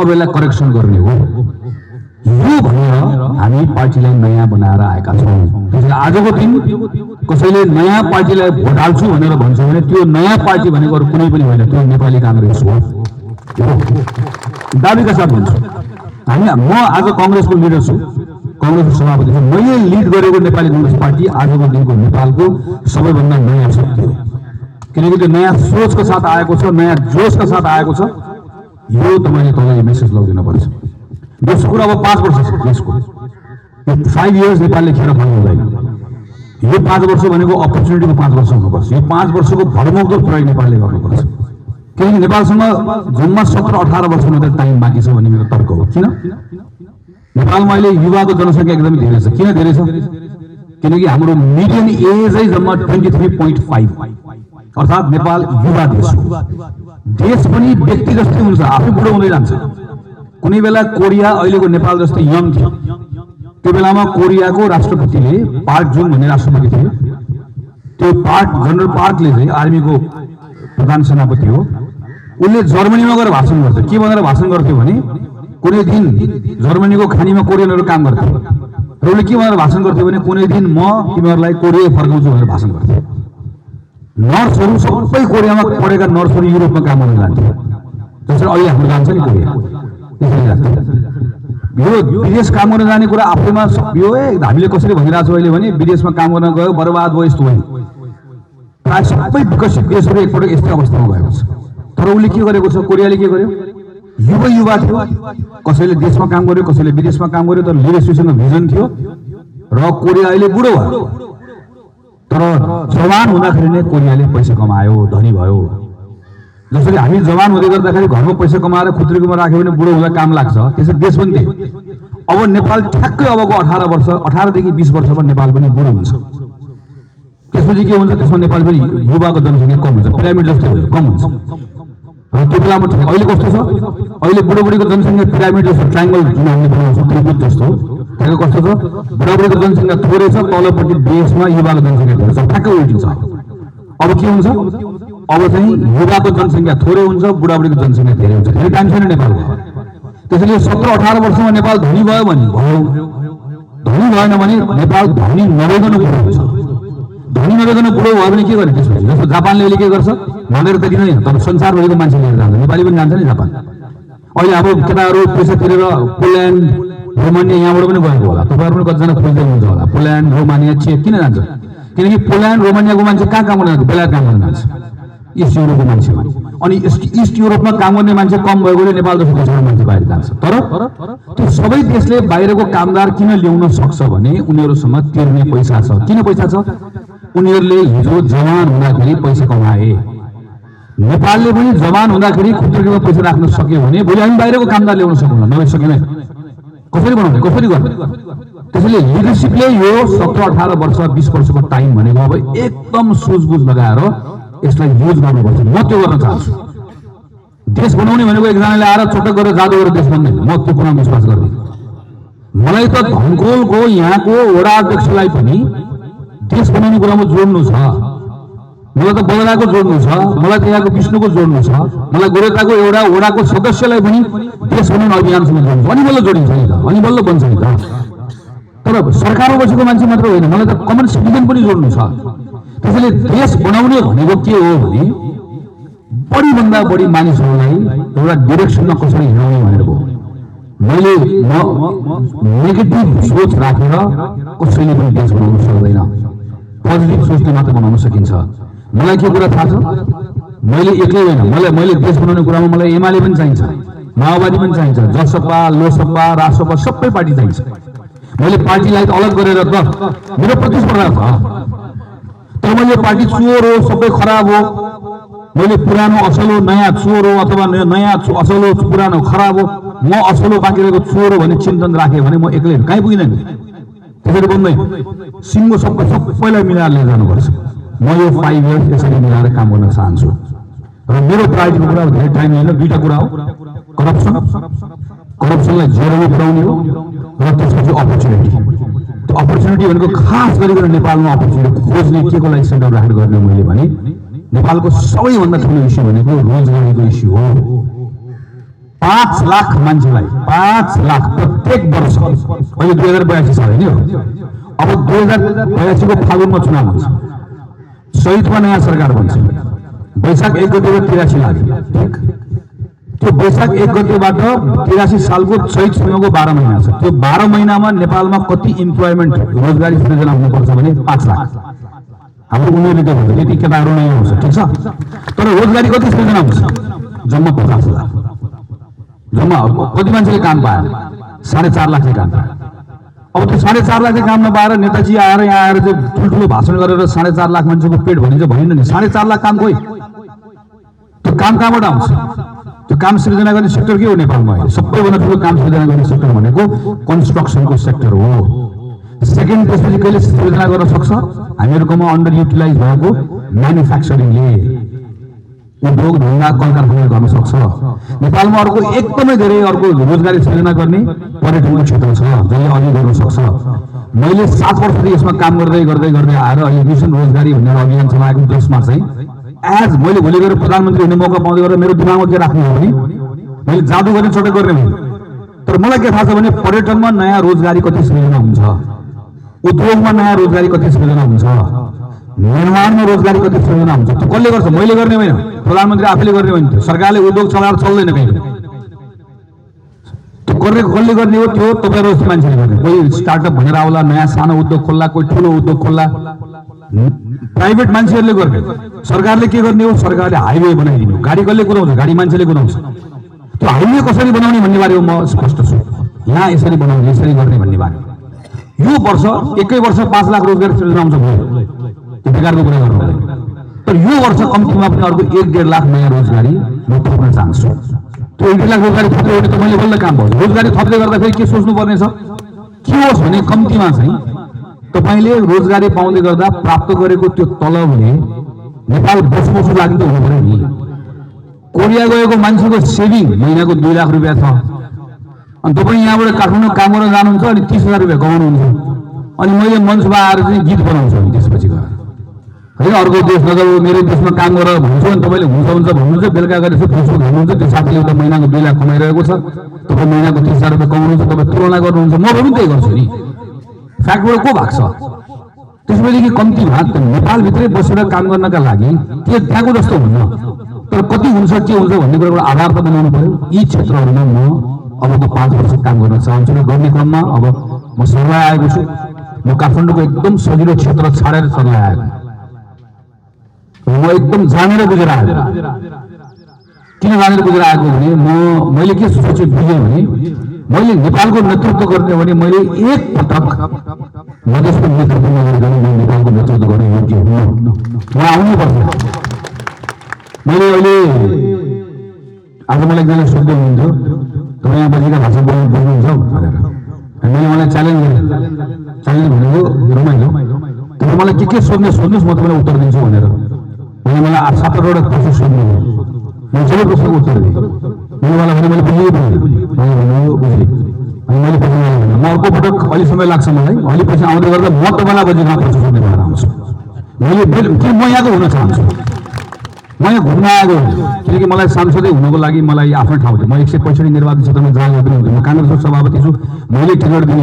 अब यसलाई करेक्सन गर्ने हो यो भनेर हामी पार्टीलाई नयाँ बनाएर आएका छौँ। त्यसैले आजको दिन कसैले नयाँ पार्टीलाई भोट हाल्छु भनेर भन्छ भने त्यो नयाँ पार्टी भनेको अरू कुनै पनि होइन, त्यो नेपाली कांग्रेस हो दाबीका साथ भन्छु। म आज कांग्रेसको लिडर छु, कांग्रेसको सभापति छु। मैले लिड गरेको नेपाली कांग्रेस पार्टी आजको दिनको नेपालको सबैभन्दा नयाँ शक्ति हो, किनकि त्यो नयाँ सोचको साथ आएको छ, नयाँ जोसका साथ आएको छ। यो तपाईले मेसेज लगिदिनु पर्छ। दोस्रो कुरा, अब 5 वर्ष छ देशको, 5 इयर्स नेपालले खेर खानु हुँदैन। यो 5 वर्ष भनेको अपर्च्युनिटीको 5 वर्ष हुनुपर्छ। यो 5 वर्षको भरमग्दो प्रयोग नेपालले गर्नुपर्छ, किनकि नेपालसँग जम्मा 17-18 वर्ष मात्रै टाइम बाँकी छ भन्ने मेरो तर्क हो। किन नेपालमा अहिले युवाको जनसङ्ख्या एकदमै धेरै छ? किन धेरै छ? किनकि हाम्रो मिडियन एजै जम्मा 23.5, अर्थात् नेपाल युवा देश हो। देश पनि व्यक्ति जस्तै हुन्छ, आफै बुढो हुँदै जान्छ। कुनै बेला कोरिया अहिलेको नेपाल जस्तै यङ थियो, त्यो बेलामा कोरियाको राष्ट्रपतिले पार्क जुन भन्ने राष्ट्रपति थिए, त्यो जनरल पार्कले चाहिँ आर्मीको प्रधान सेनापति हो, उनले जर्मनीमा गएर भाषण गर्थ्यो। के भनेर भाषण गर्थ्यो भने कुनै दिन जर्मनीको खानीमा कोरियनहरू काम गर्थे र उनले के भनेर भाषण गर्थ्यो भने कुनै दिन म तिमीहरूलाई कोरिया फर्काउँछु भनेर भाषण गर्थ्यो। नर्सहरू सबै कोरियामा पढेका नर्सहरू युरोपमा काम गर्न जान्थे, जसरी अहिले हाम्रो जान्छ नि कोरिया। यो विदेश काम गर्न जाने कुरा आफैमा यो हामीले कसरी भनिरहेको छौँ अहिले भने विदेशमा काम गर्न गयो बर्बाद भयो यस्तो होइन। प्रायः सबै विकसित देशहरू एकपटक यस्तै अवस्थामा गएको छ। तर उसले के गरेको छ, कोरियाले के गर्यो, युवा थियो, कसैले देशमा काम गर्यो, कसैले विदेशमा काम गर्यो, तर लिडरसिपसँग भिजन थियो र कोरिया अहिले बुढो भयो। तर जवान हुँदाखेरि नै कोरियाले पैसा कमायो, धनी भयो। जसरी हामी जवान हुँदै गर्दाखेरि घरमा पैसा कमाएर खुत्रीकोमा राख्यो भने बुढो हुँदा काम लाग्छ, त्यसरी देश पनि थियो। अब नेपाल ठ्याक्कै अबको 18 देखि 20 वर्षमा नेपाल पनि बुढो हुन्छ। त्यसपछि के हुन्छ, त्यसमा नेपाल पनि युवाको जनसङ्ख्या कम हुन्छ, पिरामिड जस्तो कम हुन्छ। र त्यो बेलामा अहिले कस्तो छ, अहिले बुढोबुढीको जनसङ्ख्या पिरामिड जस्तो ट्रायङ्गल जुन हामीले बनाउँछौँ त्रिभुज जस्तो ठ्याक्कै कस्तो छ, बुढाबुढीको जनसङ्ख्या थोरै छ, तलपट्टि देशमा युवाको जनसङ्ख्या धेरै छ, ठ्याक्कै उल्टी छ। अब के हुन्छ, अब चाहिँ युवाको जनसङ्ख्या थोरै हुन्छ, बुढाबुढीको जनसङ्ख्या धेरै हुन्छ। धेरै टाइम छैन नेपालको। त्यसैले 17-18 वर्षमा नेपाल धनी भयो भने भयो, धनी भएन भने नेपाल धनी नभइकन बुढो हुन्छ। धनी नभइकन बुढो भयो भने के गर्ने त्यसपछि? जस्तो जापानले अहिले के गर्छ भनेर त किन, तर संसारभरिको मान्छे लिएर जान्छ, नेपाली पनि जान्छ नि जापान। अहिले अब केटाहरू पैसा तिरेर पोल्यान्ड रोमानिया यहाँबाट पनि गएको होला, तपाईँहरू पनि कतिजना खोज्दै हुनुहुन्छ होला। पोल्यान्ड रोमानिया चेक किन जान्छ? किनकि पोल्यान्ड रोमानियाको मान्छे कहाँ काम गर्न जान्छ? बेलायत काम गर्न जान्छ, इस्ट युरोपको मान्छे। अनि इस्ट युरोपमा काम गर्ने मान्छे कम भएकोले नेपाल जस्तो देशबाट मान्छे बाहिर जान्छ। तर त्यो सबै देशले बाहिरको कामदार किन ल्याउन सक्छ भने उनीहरूसँग तिर्ने पैसा छ। किन पैसा छ? उनीहरूले हिजो जवान हुँदाखेरि पैसा कमाए। नेपालले पनि जवान हुँदाखेरि खुट्रीमा पैसा राख्न सक्यो भने भोलि हामी बाहिरको कामदार ल्याउन सक्दैनौँ, नभए सकिँदैन। कसरी बनाउने, कसरी गर्ने? त्यसैले लिडरसिपले यो 17-18 वर्ष 20 वर्षको टाइम भनेको अब एकदम सुझबुझ लगाएर यसलाई युज गर्नुपर्छ। म त्यो गर्न चाहन्छु। देश बनाउने भनेको एकजनाले आएर चटक गरेर जादु गरेर देश बन्दैन, म त्यो कुरामा विश्वास गर्दिनँ। मलाई त धनकोलको यहाँको वडा अध्यक्षलाई पनि देश बनाउने कुरामा जोड्नु छ, मलाई त बगडाको जोड्नु छ, मलाई त यहाँको विष्णुको जोड्नु छ, मलाई गोरेटाको एउटा वडाको सदस्यलाई पनि देश बनाउने अभियानसँग जोड्नु छ। अनि बल्ल जोडिन्छ नि त, अनि बल्ल बन्छ नि त। तर सरकारमा बसेको मान्छे मात्र होइन, मलाई त कमन सिटिजन पनि जोड्नु छ। त्यसैले देश बनाउने भनेको के हो भने बढीभन्दा बढी मानिसहरूलाई एउटा डिरेक्सनमा कसरी हिँडाउने भनेर हो। मैले नेगेटिभ सोच राखेर कसैले पनि देश बनाउन सक्दैन, पोजिटिभ सोचले मात्र बनाउन सकिन्छ। मलाई के कुरा थाहा छ, मैले एक्लै होइन, मैले देश बनाउने कुरामा मलाई एमाले पनि चाहिन्छ, माओवादी पनि चाहिन्छ, जसपा, लोसपा, रासपा सबै पार्टी चाहिन्छ। मैले पार्टीलाई अलग गरेर त मेरो प्रतिस्पर्धा छ, तर मैले पार्टी चोर हो, सबै खराब हो, मैले पुरानो असल हो, नयाँ चोर हो, अथवा नयाँ असल हो, पुरानो खराब हो, म असल हो बाँकी रहेको चोर हो भने चिन्तन राखेँ भने म एक्लै कहीँ पुगिँदैन। त्यसरी बन्दैन, सिङ्गो सबैलाई मिलाएर लिएर जानुपर्छ। म यो 5 इयर्स यसरी मिलाएर काम गर्न चाहन्छु र मेरो प्रायोरिटीको कुरा धेरै टाइम लिएर दुईटा कुरा हो, करप्सनलाई जेरोमा पुर्याउने हो र त्यसपछि अपर्च्युनिटी। त्यो अपर्च्युनिटी भनेको खास गरिकन नेपालमा अपर्च्युनिटी खोज्ने के को लागि सेन्टर राखेर गर्ने मैले भने नेपालको सबैभन्दा ठुलो इस्यु भनेको रोजगारीको इस्यु हो। 5 लाख मान्छेलाई 5 लाख प्रत्येक वर्ष अहिले 2082 साल हैन अब 2082 को फागुनमा चुनाव हुन्छ चैतमा नयाँ सरकार बन्छ वैशाख 1 गतेबाट 83 लाग्यो ठीक त्यो वैशाख 1 गतेबाट 83 सालको चैतसम्मको 12 महिना छ त्यो 12 महिनामा नेपालमा कति इम्प्लोयमेन्ट रोजगारी सृजना हुनुपर्छ भने 5 लाख हाम्रो उमेरले त भन्छ त्यति केटाहरू नै हुन्छ ठीक छ तर रोजगारी कति सृजना हुन्छ जम्मा 50,000 जम्मा कति मान्छेले काम पाए 4.5 लाखले काम पाए अब त्यो 4.5 लाखले काम नपाएर नेताजी आएर यहाँ आएर चाहिँ ठुल्ठुलो भाषण गरेर 4.5 लाख मान्छेको पेट भनिन्छ भएन नि 4.5 लाख काम कोही त्यो काम कहाँबाट आउँछ त्यो काम सृजना गर्ने सेक्टर के हो नेपालमा सबैभन्दा ठुलो काम सृजना गर्ने सेक्टर भनेको कन्स्ट्रक्सनको सेक्टर हो सेकेन्ड त्यसपछि कहिले सृजना गर्न सक्छ हामीहरुकोमा अन्डर युटिलाइज भएको म्यानुफ्याक्चरिङले उद्योग धन्दा कल कारखाना गर्न सक्छ नेपालमा अर्को एकदमै धेरै अर्को रोजगारी सृजना गर्ने पर्यटनको क्षेत्र छ जसले अघि गर्न सक्छ मैले 7 वर्षदेखि यसमा काम गर्दै गर्दै गर्दै आएर अहिले मिसन रोजगारी भन्ने अभियान चलाएको जसमा चाहिँ आज मैले भोलि गएर प्रधानमन्त्री हुने मौका पाउँदै गरेर मेरो दिमागमा के राख्नु हो भने मैले जादु गर्ने चटक गर्ने होइन तर मलाई के थाहा छ भने पर्यटनमा नयाँ रोजगारी कति सृजना हुन्छ उद्योगमा नयाँ रोजगारी कति सृजना हुन्छ निर्माणमा रोजगारी कति सृजना हुन्छ त्यो कसले गर्छ मैले गर्ने होइन प्रधानमन्त्री आफैले गर्ने होइन सरकारले उद्योग चलाएर चल्दैन कहिले त्यो गर्ने कसले गर्ने हो त्यो तपाईहरु जस्तो मान्छेले गर्ने कोही स्टार्टअप भनेर आउला नयाँ सानो उद्योग खोल्ला कोही ठुलो उद्योग खोल्ला प्राइभेट मान्छेहरूले गर्ने सरकारले के गर्ने हो सरकारले हाइवे बनाइदिनु गाडी कसले कुदाउँछ गाडी मान्छेले कुदाउँछ त्यो हाइवे कसरी बनाउने भन्ने बारेमा म स्पष्ट छु यहाँ यसरी बनाउने यसरी गर्ने भन्ने बारे यो वर्ष एकै वर्ष 5 लाख रोजगारी सृजना हुन्छ भयो त्यो बेकारको कुरा गर्नु तर यो वर्ष कम्तीमा पनि अर्को 1.5 लाख नयाँ रोजगारी म थप्न चाहन्छु त्यो 1.5 लाख रोजगारी थप्यो भने त मैले बल्ल काम भयो रोजगारी थप्दै गर्दा फेरि के सोच्नु पर्ने छ के होस् भने कम्तीमा चाहिँ तपाईले रोजगारी पाउँदै गर्दा प्राप्त गरेको त्यो तलबले नेपाल बसबसु लागि त हुनु पर्यो नि कोरिया गएको मान्छेको सेभिङ महिनाको 2 लाख रुपैयाँ छ अनि तपाई यहाँबाट काठमाडौँ काम गर्न जानुहुन्छ अनि 30,000 रुपैयाँ कमाउनुहुन्छ अनि मैले मञ्चमा आएर चाहिँ गीत बनाउँछु अनि त्यसपछि गएर हैन अर्को देश नजाऊ मेरो देशमा काम गरेर भन्छु अनि तपाईले हुन्छ भन्नुहुन्छ बेलुका गएर यसो फेसबुक हेर्नुहुन्छ त्यो साथीले एउटा महिनाको 2 लाख कमाइरहेको छ तपाई महिनाको 30,000 रुपैयाँ कमाउनुहुन्छ तपाई तुलना गर्नुहुन्छ म पनि त्यही गर्छु नि फ्याक्टबाट को भाग्छ त्यसपछि कम्ती भाग नेपाल भित्रै बसेर काम गर्नका लागि त्यो त्यहाँको जस्तो हुन्न तर कति हुन्छ के हुन्छ भन्ने कुराको आधार त बनाउनु पर्यो यी क्षेत्रहरुमा म अबको 5 वर्ष काम गर्न चाहन्छु र गर्ने क्रममा अब म सर्लाइ आएको छु म काठमाडौँको एकदम सजिलो क्षेत्र छाडेर सर्लाइ आएको म एकदम जानेर बुझेर आएको किन जानेर बुझेर आएको भने मैले के सोचे बुझेँ भने मैले नेपालको नेतृत्व गर्ने भने मैले एक पटक मधेसको नेतृत्व नगरिकन म नेपालको नेतृत्व गर्ने योग्य हुन्न म आउनु पर्छ मैले अहिले आज मलाई एकजना सोध्दै हुनुहुन्थ्यो तपाईँ यहाँ बसेका भाषा बोल्नुहुन्छ भनेर मैले मलाई च्यालेन्ज भनेको रमाइलो तपाईँ मलाई के सोध्नुहोस् म तपाईँलाई उत्तर दिन्छु भनेर मैले मलाई 7-8वटा प्रश्न सोध्नु मैले सबै प्रश्नको उत्तर दिएँ मैले मलाई भने मैले बुझेँ अनि मैले पछि म अर्को पटक अलि समय लाग्छ मलाई अलि पछि आउँदै गर्दा म तपाईँलाई बजेमा प्रश्न सोध्ने भएर आउँछु मैले म यहाँको हुन चाहन्छु म यहाँ घुम्न आएको किनकि मलाई सांसदै हुनको लागि मलाई आफ्नो ठाउँ थियो म 165 निर्वाचन क्षेत्रमा जाँदा पनि हुन्थ्यो म काङ्ग्रेसको सभापति छु मैले टिकट दिने